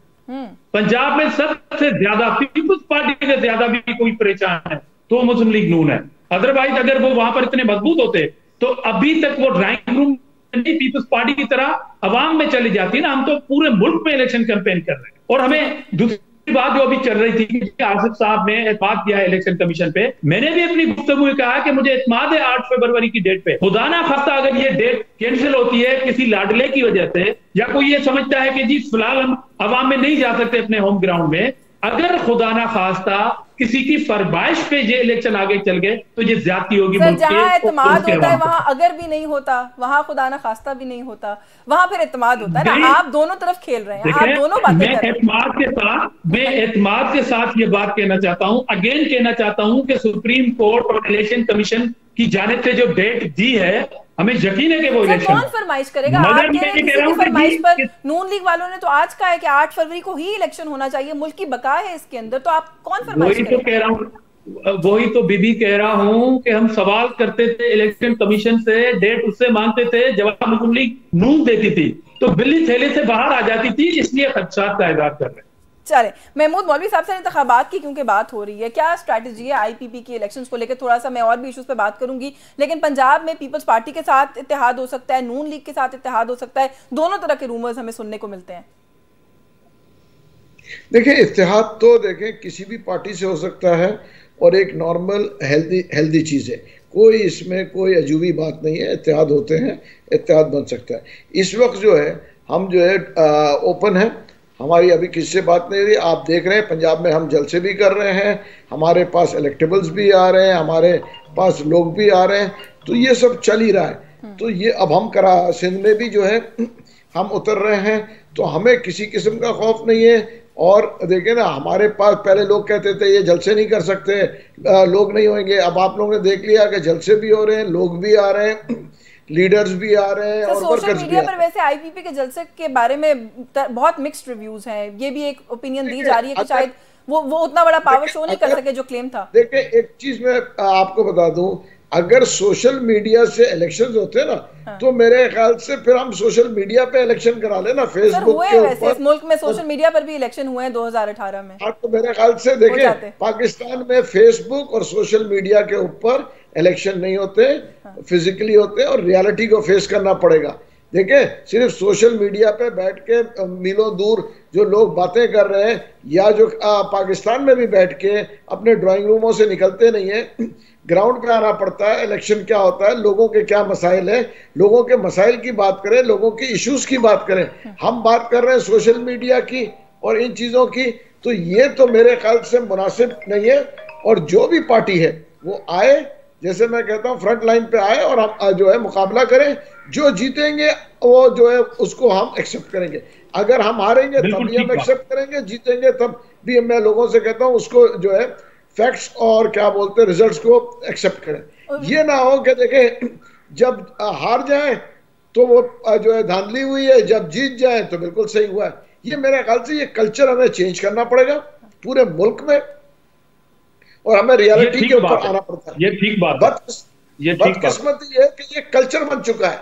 पंजाब में सबसे ज्यादा पीपल्स पार्टी से ज्यादा भी कोई परेशान है तो मुस्लिम लीग नून है। अदरवाइज अगर वो वहां पर इतने मजबूत होते तो अभी तक वो ड्राइंग रूम पीपल्स पार्टी की तरह अवाम में चली जाती है ना। हम तो पूरे मुल्क में इलेक्शन कैंपेन कर रहे हैं। और हमें दूसरी बात जो अभी चल रही थी कि आसिफ साहब ने एतमाद किया है इलेक्शन कमीशन पे, मैंने भी अपनी गुफ्तगू में कहा कि मुझे एतमाद है 8 फरवरी की डेट पे। खुदा ना खास्ता अगर ये डेट कैंसिल होती है किसी लाडले की वजह से, या कोई ये समझता है कि जी फिलहाल हम अवाम में नहीं जा सकते अपने होम ग्राउंड में, अगर खुदा ना खास्ता किसी की फरमाइश पे ये इलेक्शन आगे चल गए तो ये ज्यादती होगी। जहां एतमाद होता है वहां अगर भी नहीं होता, वहां खुदा ना खास्ता भी नहीं होता, वहां फिर एतमाद होता है ना। आप दोनों तरफ खेल रहे हैं, आप दोनों बातें कर रहे हैं। मैं एतमाद के साथ ये बात कहना चाहता हूं, अगेन कहना चाहता हूं कि सुप्रीम कोर्ट और इलेक्शन कमीशन की जानिब से जो डेट दी है, हमें यकीन है कि वो इलेक्शन कौन फरमाइश करेगा? आप कह रहे हैं किसी की फरमाइश पर नून लीग वालों ने तो आज कहा है कि 8 फरवरी को ही इलेक्शन होना चाहिए, मुल्क की बका है इसके अंदर, तो आप कौन फरमाइश करेगा? वही तो कह रहा हूं, वही तो बीबी कह रहा हूं कि हम सवाल करते थे इलेक्शन कमीशन से, डेट उससे मांगते थे, जवाब मुस्लिम लीग नून देती थी, तो बिल्ली थैले से बाहर आ जाती थी। इसलिए खदशात का इज़हार कर रहे हैं। चले, महमूद मौलवी साहब से इंतखाबात की क्योंकि बात हो रही है, क्या स्ट्रैटेजी है आईपीपी की इलेक्शंस को लेकर? थोड़ा सा मैं और भी इश्यूज पे बात करूंगी, लेकिन पंजाब में पीपल्स पार्टी के साथ इत्तेहाद हो सकता है, नून लीग के साथ इत्तेहाद हो सकता है, दोनों तरह के रूमर्स हमें सुनने को मिलते हैं। देखिए, इत्तेहाद तो देखें किसी भी पार्टी से हो सकता है और एक नॉर्मल हेल्दी चीज़ है, कोई इसमें कोई अजूबी बात नहीं है। इत्तेहाद होते हैं, इत्तेहाद बन सकता है। इस वक्त जो है हम जो है ओपन है, हमारी अभी किसी से बात नहीं रही। आप देख रहे हैं पंजाब में हम जलसे भी कर रहे हैं, हमारे पास इलेक्टेबल्स भी आ रहे हैं, हमारे पास लोग भी आ रहे हैं, तो ये सब चल ही रहा है। तो ये अब हम सिंध में भी जो है हम उतर रहे हैं, तो हमें किसी किस्म का खौफ नहीं है। और देखें ना, हमारे पास पहले लोग कहते थे ये जलसे नहीं कर सकते, लोग नहीं होंगे। अब आप लोगों ने देख लिया कि जलसे भी हो रहे हैं, लोग भी आ रहे हैं, लीडर्स भी आ रहे हैं, और सोशल मीडिया पर वैसे आईपीपी के जलसे के बारे में बहुत मिक्स्ड रिव्यूज हैं। ये भी एक ओपिनियन दी जा रही है कि शायद वो उतना बड़ा पावर शो नहीं कर सके जो क्लेम था। देखिए, एक चीज मैं आपको बता दूं, अगर सोशल मीडिया से इलेक्शंस होते ना, तो मेरे ख्याल से फिर हम सोशल मीडिया पे इलेक्शन करा लेना, फेसबुक के ऊपर। इस मुल्क में सोशल मीडिया पर भी इलेक्शन हुए हैं 2018 में। हाँ, तो मेरे ख्याल से देखें, पाकिस्तान में फेसबुक और सोशल मीडिया के ऊपर इलेक्शन नहीं होते, फिजिकली होते, और रियलिटी को फेस करना पड़ेगा। देखें, सिर्फ सोशल मीडिया पे बैठ के मीलों दूर जो लोग बातें कर रहे हैं, या जो पाकिस्तान में भी बैठ के अपने ड्राइंग रूमों से निकलते नहीं है, ग्राउंड पे आना पड़ता है। इलेक्शन क्या होता है, लोगों के क्या मसाइल है, लोगों के मसाइल की बात करें, लोगों की इश्यूज की बात करें। हम बात कर रहे हैं सोशल मीडिया की और इन चीज़ों की, तो ये तो मेरे ख्याल से मुनासिब नहीं है। और जो भी पार्टी है वो आए, जैसे मैं कहता हूँ फ्रंट लाइन पे आए और हम जो है मुकाबला करें। जो जीतेंगे वो जो है उसको हम एक्सेप्ट करेंगे, अगर हम हारेंगे तब भी हम एक्सेप्ट करेंगे, जीतेंगे तब भी। मैं लोगों से कहता हूँ उसको जो है फैक्ट्स और क्या बोलते हैं रिजल्ट्स को एक्सेप्ट करें। ये ना हो कि देखें जब हार जाए तो वो जो है धांधली हुई है, जब जीत जाए तो बिल्कुल सही हुआ है। ये मेरे ख्याल से ये कल्चर हमें चेंज करना पड़ेगा पूरे मुल्क में, और हमें रियलिटी के ऊपर आना पड़ता है। ये ठीक बात है। बदकिस्मती है कि ये कल्चर बन चुका है,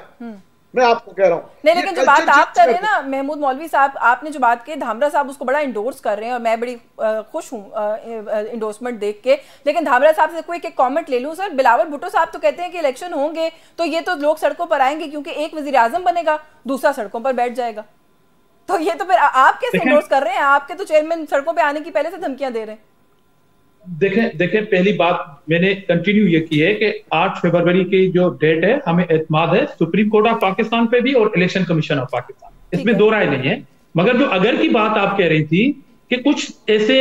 मैं आपको कह रहा हूँ। नहीं, लेकिन जो बात आप कर रहे हैं ना महमूद मौलवी साहब, आपने जो बात की, धामरा साहब उसको बड़ा इंडोर्स कर रहे हैं और मैं बड़ी खुश हूँ इंडोर्समेंट देख के। लेकिन धामरा साहब से कोई एक कमेंट ले लूँ सर। बिलावल भुट्टो साहब तो कहते हैं कि इलेक्शन होंगे तो ये तो लोग सड़कों पर आएंगे क्योंकि एक वजीर आजम बनेगा, दूसरा सड़कों पर बैठ जाएगा। तो ये तो फिर आप कैसे इंडोर्स कर रहे हैं? आपके तो चेयरमैन सड़कों पर आने की पहले से धमकियां दे रहे हैं। देखें पहली बात मैंने कंटिन्यू ये की है कि 8 फरवरी की जो डेट है, हमें एतमाद है सुप्रीम कोर्ट ऑफ पाकिस्तान पे भी और इलेक्शन कमीशन ऑफ पाकिस्तान, इसमें दो राय नहीं है। मगर जो अगर की बात आप कह रही थी कि कुछ ऐसे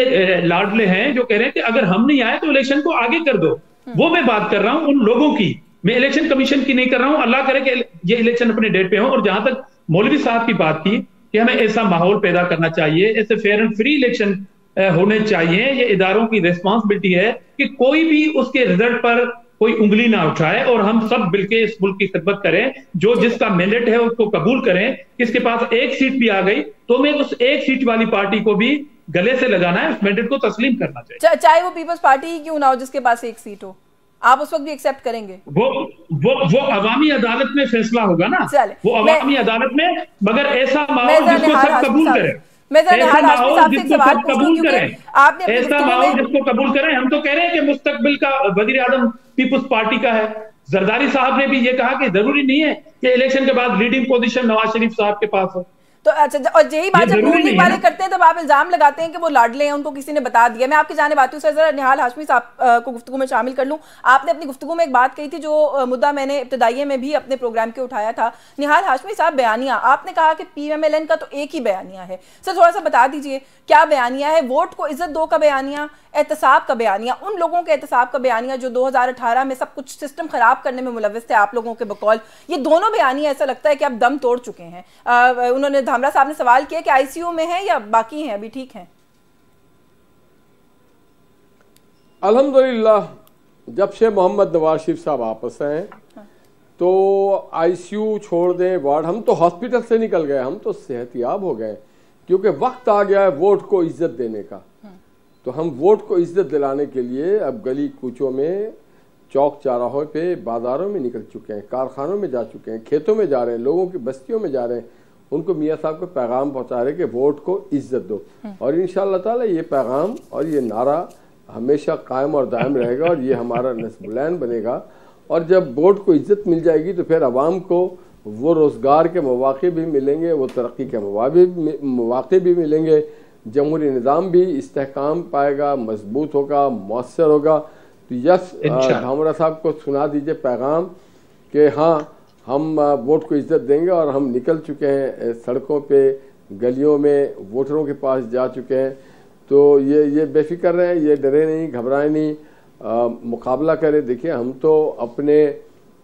लाडले हैं जो कह रहे हैं कि अगर हम नहीं आए तो इलेक्शन को आगे कर दो। वो मैं बात कर रहा हूं उन लोगों की, मैं इलेक्शन कमीशन की नहीं कर रहा हूं। अल्लाह करे कि ये इलेक्शन अपने डेट पे हो। और जहां तक मौलवी साहब की बात की कि हमें ऐसा माहौल पैदा करना चाहिए, ऐसे फेयर एंड फ्री इलेक्शन होने चाहिए, ये इदारों की रिस्पॉन्सिबिलिटी है कि कोई भी उसके रिजल्ट पर कोई उंगली ना उठाए और हम सब मिलकर इस मुल्क की खिदमत करें। जो जिसका मैंडेट है उसको कबूल करें। किसके पास एक सीट भी आ गई तो मैं उस एक सीट वाली पार्टी को भी गले से लगाना है, उस मैंडेट को तस्लीम करना चाहिए, चाहे वो पीपल्स पार्टी ही क्यों ना हो जिसके पास एक सीट हो। आप उस वक्त भी एक्सेप्ट करेंगे? वो अवामी अदालत में फैसला होगा ना, वो अवामी अदालत में, मगर ऐसा माहौल जिसको सब कबूल करें, ऐसा माहौल जिसको सब कबूल करें, ऐसा माहौल जिसको कबूल करें। हम तो कह रहे हैं कि मुस्तकबिल का वजीर आजम पीपुल्स पार्टी का है। जरदारी साहब ने भी ये कहा कि जरूरी नहीं है कि इलेक्शन के बाद लीडिंग पोजीशन नवाज शरीफ साहब के पास हो। तो अच्छा, और यही बात जब नून लीग वाले करते हैं तब आप इल्जाम लगाते हैं कि वो लाडले हैं, उनको किसी ने बता दिया। मैं आपकी जाने बात हूँ सर, जरा निहाल हाशमी साहब को गुफ्तगू में शामिल कर लूँ। आपने अपनी गुफ्तगू में एक बात कही थी जो मुद्दा मैंने इब्तदाइये में भी अपने प्रोग्राम के उठाया था। निहाल हाशमी साहब, बयानिया आपने कहा कि PMLN का तो एक ही बयानिया है। सर थोड़ा सा बता दीजिए क्या बयानिया है? वोट को इज्जत दो का बयानिया, एहतसाब का बयानिया, उन लोगों के एहतसाब का बयानिया जो 2018 में सब कुछ सिस्टम खराब करने में मुलव्विस थे आप लोगों के बकौल। ये दोनों बयानिया ऐसा लगता है कि आप दम तोड़ चुके हैं। उन्होंने धामरा साहब ने सवाल किया कि ICU में है या बाकी हैं, अभी ठीक हैं? अल्हम्दुलिल्लाह जब से मोहम्मद नवाज शरीफ साहब वापस आए तो ICU छोड़ दें, वार्ड, हम तो हॉस्पिटल से निकल गए, हम तो सेहतियाब हो गए क्योंकि वक्त आ गया है वोट को इज्जत देने का। तो हम वोट को इज्जत दिलाने के लिए अब गली कूचों में, चौक चौराहों पे, बाजारों में निकल चुके हैं, कारखानों में जा चुके हैं, खेतों में जा रहे हैं, लोगों की बस्तियों में जा रहे हैं, उनको मियाँ साहब को पैगाम पहुंचा रहे कि वोट को इज्जत दो। और इंशाअल्लाह ताला ये पैगाम और ये नारा हमेशा कायम और दायम रहेगा और ये हमारा नस्बुलैन बनेगा। और जब वोट को इज्जत मिल जाएगी तो फिर आवाम को वो रोज़गार के मौक़े भी मिलेंगे, वो तरक्की के मौक़े भी मिलेंगे, जमहूरी निज़ाम भी इस्तेहकाम पाएगा, मजबूत होगा, मौसर होगा। तो यस, धामरा साहब को सुना दीजिए पैगाम कि हाँ हम वोट को इज्जत देंगे और हम निकल चुके हैं सड़कों पे, गलियों में, वोटरों के पास जा चुके हैं। तो ये बेफिक्र रहें, ये डरे नहीं, घबराए नहीं, मुकाबला करें। देखिए हम तो अपने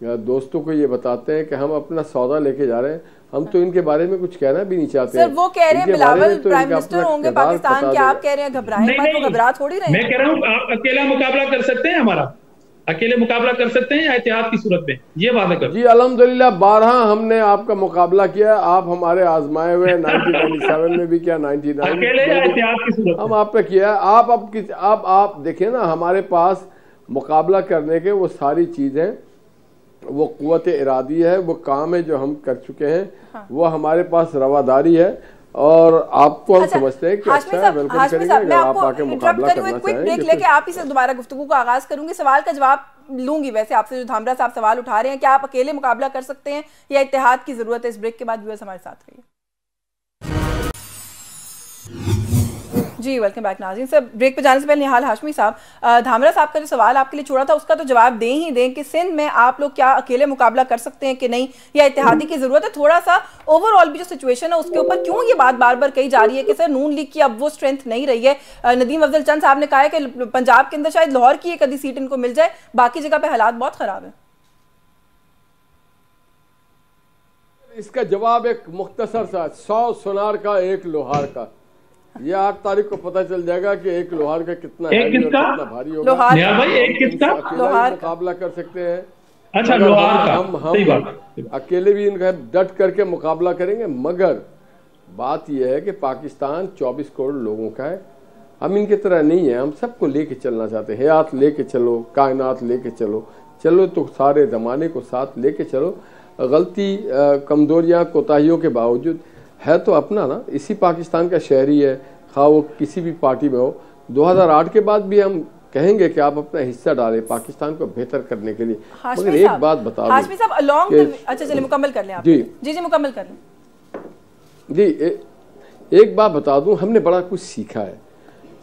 दोस्तों को ये बताते हैं कि हम अपना सौदा लेके जा रहे हैं, हम तो इनके बारे में कुछ कहना भी नहीं चाहते। सर वो कह रहे हैं बिलावल प्राइम मिनिस्टर होंगे पाकिस्तान के, आप कह रहे हैं घबराएं मत, तो घबरा थोड़ी रहे हैं। मैं कह रहा हूँ आप अकेला मुकाबला कर सकते हैं, हमारा अकेले मुकाबला कर सकते हैं या इत्तेहाद की सूरत में, ये वादा कर। जी अल्हम्दुलिल्लाह 12 हमने आपका मुकाबला किया, आप हमारे आजमाए हुए 1997 में भी किया, 99 अकेले या इत्तेहाद की सूरत हम आप पे किया। आप देखिए ना, हमारे पास मुकाबला करने के वो सारी चीजें, वो कुव्वत इरादी है, वो काम है जो हम कर चुके हैं। हाँ। वो हमारे पास रवादारी है और आपको हम समझते हैं कि अच्छा है, वेलकम करेंगे अगर आप आके मुकाबला करना चाहें। ब्रेक लेके आप ही से दोबारा गुफ्तगू का आगाज करूंगी, सवाल का जवाब लूंगी वैसे आपसे जो धामरा साहब सवाल उठा रहे हैं, क्या आप अकेले मुकाबला कर सकते हैं या इत्तेहाद की जरूरत है? इस ब्रेक के बाद व्यूअर्स हमारे साथ रहिए। जी वेलकम बैक नाज़रीन। सर ब्रेक पे जाने से पहले निहाल हाशमी साहब, धामरा साहब का जो सवाल आपके लिए छोड़ा था उसका तो जवाब दें ही दें कि सिंध में आप लोग क्या अकेले मुकाबला कर सकते हैं कि नहीं, या इत्तेहादी की जरूरत है? थोड़ा सा ओवरऑल भी जो सिचुएशन है उसके ऊपर क्यों ये बात बार बार कही जा रही है कि सर नून लीग की अब वो स्ट्रेंथ नहीं रही है। नदीम अफजल चंद साहब ने कहा है कि पंजाब के अंदर शायद लाहौर की एक आधी सीट इनको मिल जाए, बाकी जगह पे हालात बहुत खराब है। इसका जवाब एक मुख्तसर सा, 100 सोनार का एक लोहार का। ये 8 तारीख को पता चल जाएगा कि एक लोहार का कितना हैवी और कितना भारी होगा। भाई एक किसका मुकाबला कर सकते हैं? अच्छा लोहार का, हम अकेले भी इनका डट करके मुकाबला करेंगे, मगर बात यह है कि पाकिस्तान 24 करोड़ लोगों का है, हम इनकी तरह नहीं है, हम सबको लेके चलना चाहते हैं। हयात लेके चलो, कायनात लेके चलो तो सारे ज़माने को साथ लेके चलो। गलती, कमजोरियाँ, कोताहियों के बावजूद है तो अपना ना, इसी पाकिस्तान का शहरी है, खा वो किसी भी पार्टी में हो। 2008 के बाद भी हम कहेंगे कि आप अपना हिस्सा डालें पाकिस्तान को बेहतर करने के लिए। मगर एक बात बता दूं, हाशमी साहब अलोंग, अच्छा चलिए मुकम्मल कर लें आप। जी मुकम्मल कर लें। जी एक बात बता दूं, हमने बड़ा कुछ सीखा है।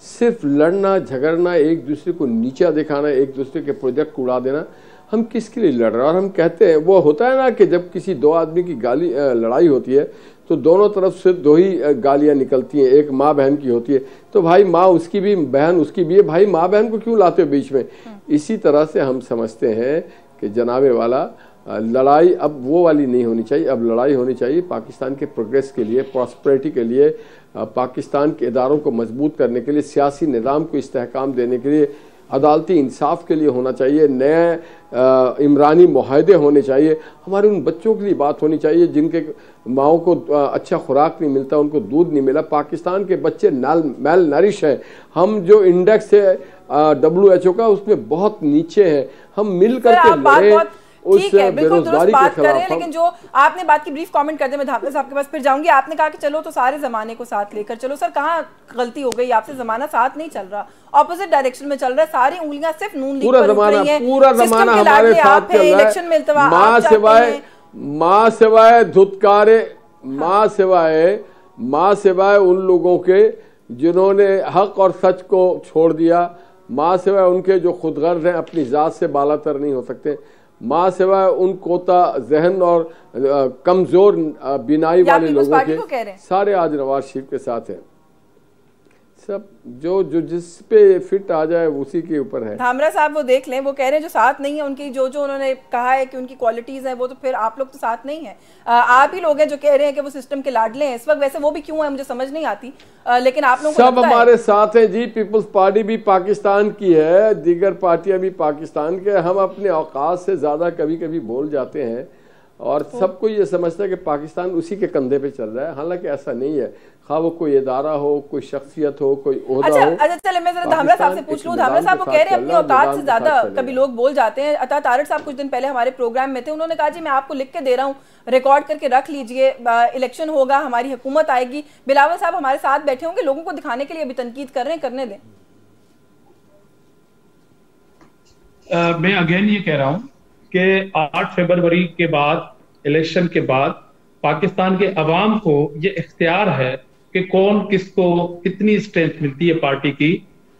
सिर्फ लड़ना झगड़ना, एक दूसरे को नीचा दिखाना, एक दूसरे के प्रोजेक्ट को उड़ा देना, हम किसके लिए लड़ रहे हैं। और हम कहते हैं, वो होता है ना कि जब किसी दो आदमी की लड़ाई होती है तो दोनों तरफ से दो ही गालियां निकलती हैं, एक माँ बहन की होती है, तो भाई माँ उसकी भी, बहन उसकी भी है, भाई माँ बहन को क्यों लाते हो बीच में। इसी तरह से हम समझते हैं कि जनाबे वाला लड़ाई अब वो वाली नहीं होनी चाहिए। अब लड़ाई होनी चाहिए पाकिस्तान के प्रोग्रेस के लिए, प्रॉस्पेरिटी के लिए, पाकिस्तान के इदारों को मजबूत करने के लिए, सियासी निज़ाम को इस्तेहकाम देने के लिए, अदालती इंसाफ के लिए होना चाहिए, नए इमरानी मुआहदे होने चाहिए। हमारे उन बच्चों के लिए बात होनी चाहिए जिनके माओं को अच्छा खुराक नहीं मिलता, उनको दूध नहीं मिला। पाकिस्तान के बच्चे मेल नरिश हैं। हम जो इंडेक्स है WHO का उसमें बहुत नीचे हैं। हम मिल करके लड़ें ठीक है, बिल्कुल दुरुस्त बात करें, लेकिन जो आपने बात की ब्रीफ कमेंट कर दे, मैं धामरा साहब के पास फिर जाऊंगी। आपने कहा कि चलो तो सारे जमाने को साथ लेकर चलो। सर कहाँ गलती हो गई आपसे? जमाना साथ नहीं चल रहा, ऑपोजिट डायरेक्शन में चल रहा है। सारी उंगलियां सिर्फ नून लीग पर उठ रही हैं। पूरा जमाना हमारे साथ चल रहा है। इलेक्शन में इल्तवा माँ सिवाय धुतकारे, माँ सिवाय उन लोगों के जिन्होंने हक और सच को छोड़ दिया, माँ सिवाय उनके जो खुदगर्ज हैं, अपनी जात से बालातर नहीं हो सकते, माँ सिवाय उन कोता जहन और कमजोर बिनाई वाले लोगों के, सारे आज नवाज शरीफ के साथ हैं। सब जो जिस पे फिट आ जाए उसी के ऊपर है। धामरा साहब वो देख लें, वो कह रहे हैं जो साथ नहीं है उनकी, जो उन्होंने कहा है कि उनकी क्वालिटीज हैं, वो तो फिर आप लोग तो साथ नहीं है। आप ही लोग हैं जो कह रहे हैं कि वो सिस्टम के लाडले हैं इस वक्त। वैसे वो भी क्यों है मुझे समझ नहीं आती, लेकिन आप लोग सब हमारे साथ हैं जी। पीपल्स पार्टी भी पाकिस्तान की है, दीगर पार्टियां भी पाकिस्तान के। हम अपने औकात से ज्यादा कभी कभी बोल जाते हैं और सबको ये समझता है कि पाकिस्तान उसी के कंधे पे चल रहा है, हालांकि ऐसा नहीं है। खा वो कोई इदारा हो, कोई शख्सियत हो, कोई ओहदा हो। अच्छा चले मैं जरा धामरा साहब से पूछ लूं। धामरा साहब वो कह रहे हैं अपनी औकात से ज्यादा कभी लोग बोल जाते हैं। अता तारड़ साहब कुछ दिन पहले हमारे प्रोग्राम में थे, उन्होंने कहा जी मैं आपको लिख के दे रहा हूँ, रिकॉर्ड करके रख लीजिए, इलेक्शन होगा, हमारी हुकूमत आएगी। बिलावल साहब हमारे साथ बैठे होंगे, लोगों को दिखाने के लिए अभी तनकीद कर रहे हैं, करने दें। मैं अगेन ये कह रहा हूं कि 8 फरवरी के बाद, इलेक्शन के बाद, पाकिस्तान के अवाम को ये इख्तियार है कि कौन किसको कितनी स्ट्रेंथ मिलती है पार्टी की।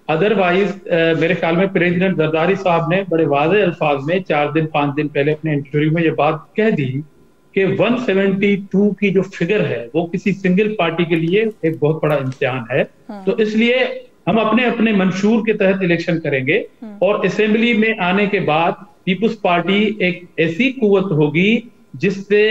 अदरवाइज मेरे ख्याल में प्रेसिडेंट जरदारी साहब ने बड़े वाज़े अल्फाज में 4 दिन 5 दिन पहले अपने इंटरव्यू में ये बात कह दी कि 172 की जो फिगर है वो किसी सिंगल पार्टी के लिए एक बहुत बड़ा इम्तिहान है। तो इसलिए हम अपने अपने मंशूर के तहत इलेक्शन करेंगे और असेंबली में आने के बाद पीपुल्स पार्टी एक ऐसी कुव्वत होगी जिससे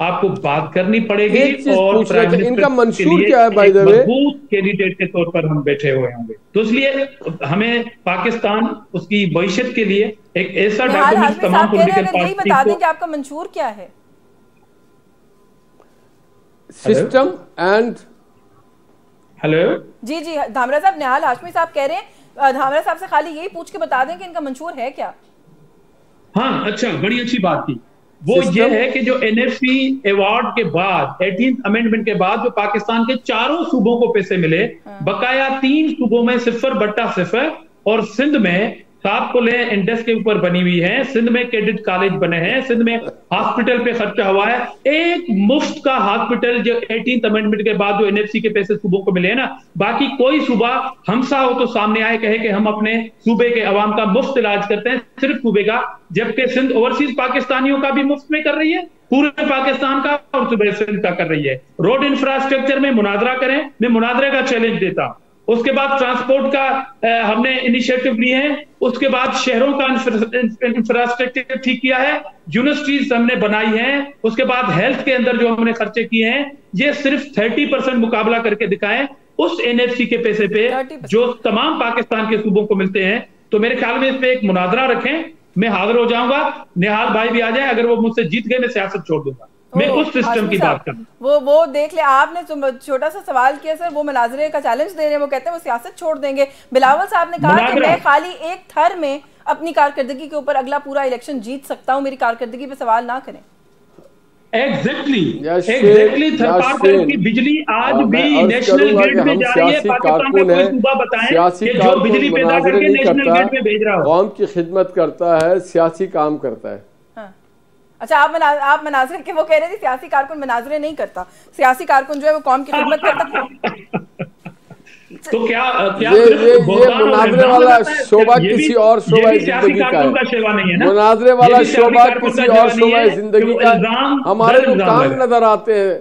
आपको बात करनी पड़ेगी और इनका मंशूर क्या है भाई मजबूत कैंडिडेट के तौर पर हम बैठे हुए होंगे। तो इसलिए हमें पाकिस्तान उसकी मईशत के लिए एक ऐसा डॉक्यूमेंट तमाम पॉलिटिकल पार्टी को बता दें कि आपका मंशूर क्या है। सिस्टम एंड हेलो जी धामरा साहब, निहाल हाशमी साहब कह रहे हैं धामरा साहब से खाली यही पूछ के बता दें कि इनका मंशूर है क्या। हाँ अच्छा, बड़ी अच्छी बात की। वो ये है कि जो एनएफसी अवार्ड के बाद 18th अमेंडमेंट के बाद जो पाकिस्तान के 4 सूबों को पैसे मिले, बकाया 3 सूबों में 0/0 और सिंध में 7 पुलें इंडस के ऊपर बनी हुई हैं, सिंध में कैडेट कॉलेज बने हैं, सिंध में हॉस्पिटल पे खर्चा हुआ है। एक मुफ्त का हॉस्पिटल जो 18th अमेंडमेंट के बाद जो एनएफसी के पैसे सूबों को मिले हैं ना, बाकी कोई सूबा हमसा हो तो सामने आए कहे कि हम अपने सूबे के अवाम का मुफ्त इलाज करते हैं, सिर्फ सूबे का, जबकि सिंध ओवरसीज पाकिस्तानियों का भी मुफ्त में कर रही है, पूरे पाकिस्तान का और सूबे सिंध का कर रही है। रोड इंफ्रास्ट्रक्चर में मुनाजरा करें, मैं मुनाजरे का चैलेंज देता हूं। उसके बाद ट्रांसपोर्ट का हमने इनिशिएटिव लिए हैं, उसके बाद शहरों का इंफ्रास्ट्रक्चर ठीक किया है, यूनिवर्सिटीज हमने बनाई हैं, उसके बाद हेल्थ के अंदर जो हमने खर्चे किए हैं, ये सिर्फ 30% मुकाबला करके दिखाएं उस एनएफसी के पैसे पे जो तमाम पाकिस्तान के सूबों को मिलते हैं। तो मेरे ख्याल में इस पे एक मुनाजरा रखें, मैं हाजिर हो जाऊंगा, निहाल भाई भी आ जाए, अगर वो मुझसे जीत गए मैं सियासत छोड़ दूंगा। मैं उस सिस्टम की बात कर, वो देख ले, आपने छोटा सा सवाल किया सर, वो मुनाजरे का चैलेंज दे रहे हैं, वो कहते हैं वो सियासत छोड़ देंगे। बिलावल साहब ने कहा कि मैं खाली एक थर में अपनी कारकर्दगी के ऊपर अगला पूरा इलेक्शन जीत सकता हूं, मेरी कारकर्दगी पे सवाल ना करें। एग्जैक्टली थरपार की बिजली आज भी नेशनल ग्रिड में जा रही है। पाकिस्तान का कोई सूबा बताएं कि जो बिजली पैदा करके नेशनल ग्रिड में भेज रहा हो। कौम की खिदमत करता है, सियासी काम करता है। अच्छा, आप मनाजरे के, वो कह रहे थे सियासी कारकुन मनाजरे नहीं करता, सियासी कारकुन जो है वो कौम की खिदमत करता। तो क्या ये मुनाजरे वाला शोभा किसी और शोभा जिंदगी का है, मुनाजरे वाला शोभा किसी और शोभा जिंदगी का। हमारे जो काम नजर आते हैं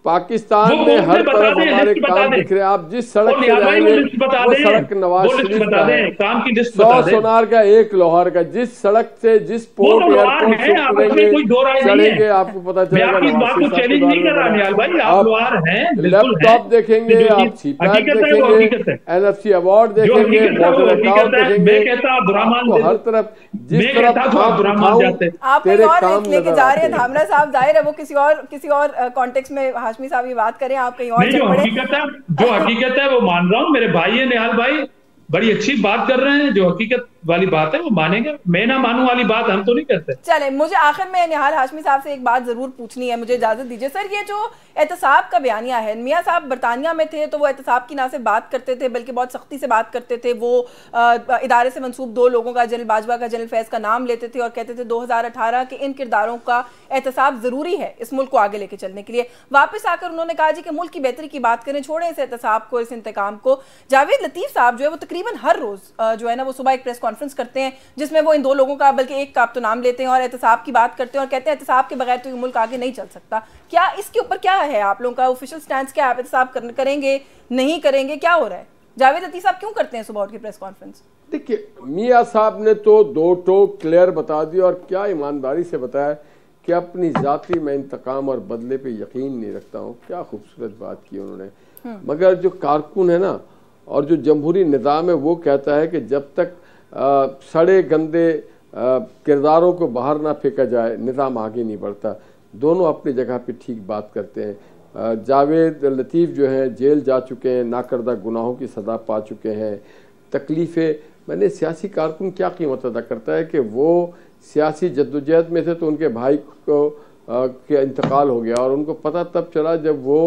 पाकिस्तान में हर तरफ हमारे काम दिख रहे हैं। आप जिस सड़क से जाएंगे वो सड़क नवाज शरीफ का है, 100 सोनार का 1 लोहार का। जिस सड़क से जिस पोर्ट एयरपोर्ट से चढ़ेंगे आपको पता चलेगा। लैपटॉप देखेंगे, आप सीपैक देखेंगे, NFC अवार्ड देखेंगे, वाटर अकाउंट देखेंगे, आपको हर तरफ जिस तरफ तेरे काम लेके जा रहे हैं धामरा साहब, जाहिर है वो किसी और कॉन्टेक्स्ट में हाशमी साहब ये बात करें, आप कहीं और जो हकीकत है वो मान रहा हूं। मेरे भाई है निहाल भाई, बड़ी अच्छी बात कर रहे हैं। जो हकीकत वाली बात है वो मानेंगे, मैं ना मानूं वाली बात हम तो नहीं करते। चले, मुझे आखिर में निहाल हाशमी साहब से एक बात जरूर पूछनी है, मुझे इजाजत दीजिए। सर, ये जो एहतसाब का बयानिया है, मियां साहब बरतानिया में थे तो वो एहतसाब की ना सिर्फ बात करते थे बल्कि बहुत सख्ती से बात करते थे। वो इदारे से मंसूब 2 लोगों का, जनरल बाजवा का, जनरल फैज का नाम लेते थे और कहते थे 2018 के इन किरदारों का एहतसाब जरूरी है इस मुल्क को आगे लेके चलने के लिए। वापस आकर उन्होंने कहा जी कि मुल्क की बेहतरी की बात करें, छोड़ें इस एहतसाब को, इस इंतकाम को। जावेद लतीफ साहब जो है वो तकरीबन हर रोज जो है ना वो सुबह एक प्रेस कॉन्फ्रेंस करते हैं जिसमें वो इन 2 लोगों का, बल्कि एक का आप तो नाम लेते हैं और एहतसाब की बात करते हैं और कहते हैं एहतसाब के बगैर तो ये मुल्क आगे नहीं चल सकता। क्या इसके ऊपर क्या है आप लोगों का ऑफिशियल स्टैंड? क्या आप एहतसाब करेंगे, नहीं करेंगे, क्या हो रहा है? जावेद लतीफ साहब क्यों करते हैं सुबह उठ के प्रेस कॉन्फ्रेंस? देखिए, मियां साहब ने तो 2 टोक क्लियर बता दी और क्या ईमानदारी से बताया कि अपनी जाति में इंतकाम और बदले पे यकीन नहीं रखता हूँ। क्या खूबसूरत बात की उन्होंने। मगर जो कारकुन है ना और जो जमहूरी निज़ाम है वो कहता है कि जब तक सड़े गंदे किरदारों को बाहर ना फेंका जाए निज़ाम आगे नहीं बढ़ता। दोनों अपनी जगह पे ठीक बात करते हैं। जावेद लतीफ़ जो हैं जेल जा चुके हैं, नाकर्दा गुनाहों की सज़ा पा चुके हैं। तकलीफ़ें मैंने सियासी कारकुन क्या कीमत अदा करता है कि वो सियासी जद्दोजहद में थे तो उनके भाई को के इंतकाल हो गया और उनको पता तब चला जब वो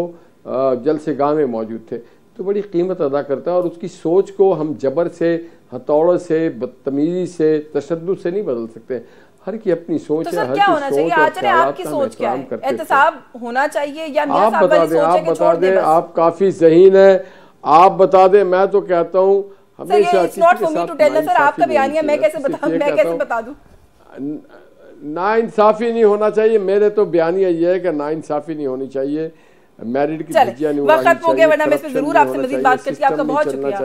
जलसेगाह में मौजूद थे, तो बड़ी कीमत अदा करता है। और उसकी सोच को हम जबर से, हथौड़े से, बदतमीजी से, तशद्दुद से नहीं बदल सकते। हर की अपनी सोच तो है, हर क्या की होना चाहिए? आचरण आपकी सोच क्या है? एहतसाब होना चाहिए या मियां साहब वाली सोच है कि छोड़ दें? आप काफी ज़हीन है, आप बता दें। मैं तो कहता हूँ हमेशा it's not for me to tell. Sir, आपका बयानिया मैं कैसे बता दूं? नाइंसाफी नहीं होना चाहिए। मेरे तो बयानिया ये है कि नाइंसाफी नहीं होनी चाहिए, मेरिट की धज्जियां नहीं उड़ानी चाहिए, वक्त हो गया वरना मैं इस पे जरूर आपसे मजीद बात करती। आपका बहुत शुक्रिया।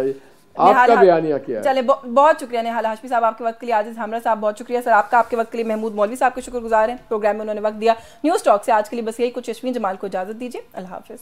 आपका बयानिया क्या है? चले, बहुत शुक्रिया निहाल हाशमी साहब आपके वक्त के लिए। आजिज हामरा साहब बहुत शुक्रिया सर आपका, आपके वक्त के लिए। महमूद मौलवी साहब के शुक्रगुजार हैं, प्रोग्राम में उन्होंने वक्त दिया। न्यूज़ टॉक से आज के लिए बस यही कुछ। यशवीन जमाल को इजाजत दीजिए। अल्लाह हाफिज।